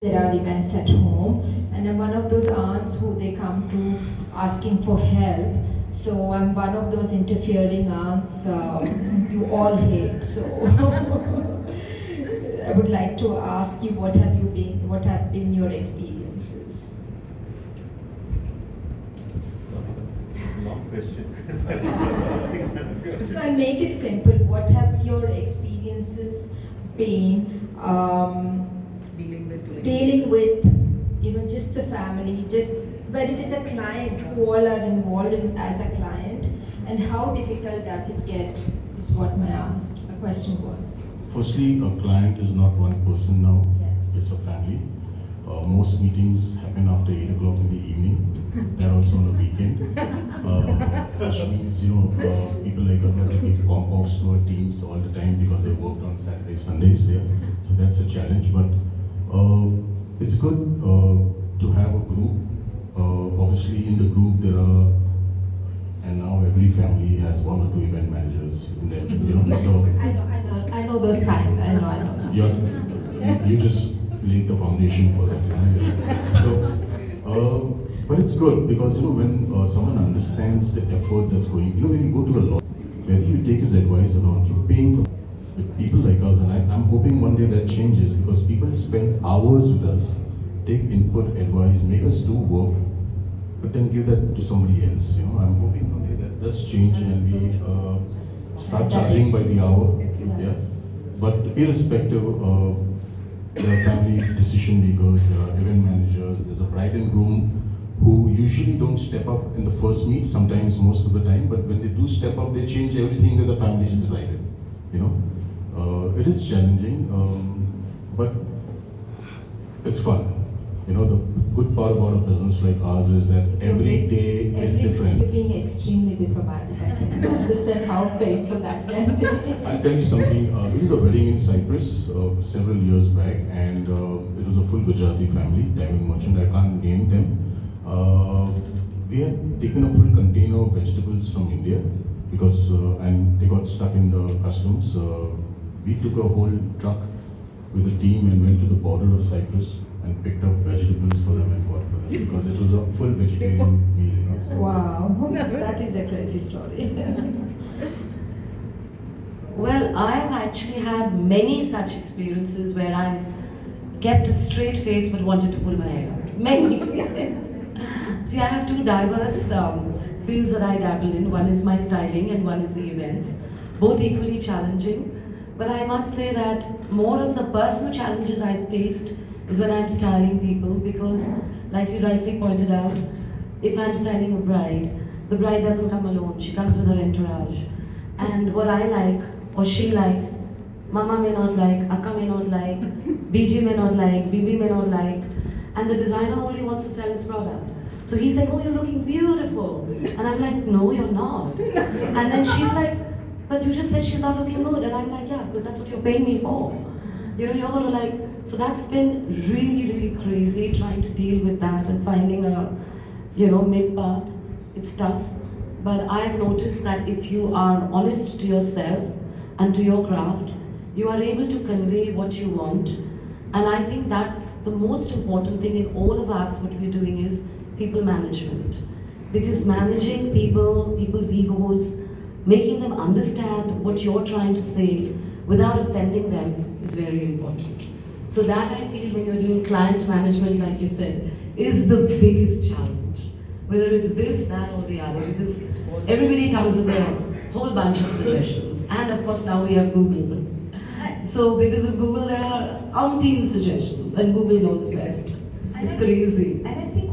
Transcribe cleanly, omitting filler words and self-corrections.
There are events at home, and I'm one of those aunts who they come to asking for help. So I'm one of those interfering aunts you all hate. So I would like to ask you, what have been your experiences? Long question. So I'll make it simple. What have your experiences been? Dealing with just the family, just when it is a client who all are involved in as a client, and how difficult does it get is what my question was. Firstly, a client is not one person now, Yeah. it's a family. Most meetings happen after 8 o'clock in the evening. They're also on the weekend. Which means, people like us have to give comp-offs to our teams all the time because they worked on Saturdays, Sundays there. So that's a challenge, but it's good to have a group. Obviously in the group there are, and now every family has one or two event managers in there, so I know those times. I know. you just laid the foundation for that. So, but it's good because when someone understands the effort that's going, when you go to a law, whether you take his advice or not, you're paying for people like us, and I'm hoping one day that changes because people spend hours with us, take input, advice, make us do work, but then give that to somebody else. I'm hoping one day that does change and we start charging by the hour. Yeah. But irrespective, there are family decision makers, there are event managers, there's a bride and groom who usually don't step up in the first meet, sometimes most of the time, but when they do step up, they change everything that the family's decided. It is challenging, but it's fun. The good part about a business like ours is that every day is different. You're being extremely diplomatic. I can understand how painful that can be. I'll tell you something. We did a wedding in Cyprus several years back, and it was a full Gujarati family, diamond merchant. I can't name them. We had taken a full container of vegetables from India because, and they got stuck in the customs. We took a whole truck with the team and went to the border of Cyprus and picked up vegetables for them and bought for them because it was a full vegetarian meal. So. Wow, that is a crazy story. Well, I've actually had many such experiences where I've kept a straight face but wanted to pull my hair out. Many. See, I have two diverse fields that I dabble in. One is my styling and one is the events. Both equally challenging. But I must say that more of the personal challenges I've faced is when I'm styling people because, like you rightly pointed out, if I'm styling a bride, the bride doesn't come alone, she comes with her entourage. And what I like, or she likes, Mama may not like, Akka may not like, BG may not like, BB may not like, and the designer only wants to sell his product. So he's like, oh, you're looking beautiful. And I'm like, no, you're not. And then she's like, but you just said she's not looking good. And I'm like, yeah, because that's what you're paying me for. You're going to like, so that's been really, really crazy trying to deal with that and finding a, mid part. It's tough. But I've noticed that if you are honest to yourself and to your craft, you are able to convey what you want. And I think that's the most important thing in all of us, what we're doing is people management. Because managing people, people's egos, making them understand what you're trying to say without offending them is very important. So that I feel when you're doing client management, like you said, is the biggest challenge. Whether it's this, that or the other, because everybody comes with a whole bunch of suggestions. And of course now we have Google. So because of Google there are umpteen suggestions and Google knows best. It's crazy. And I think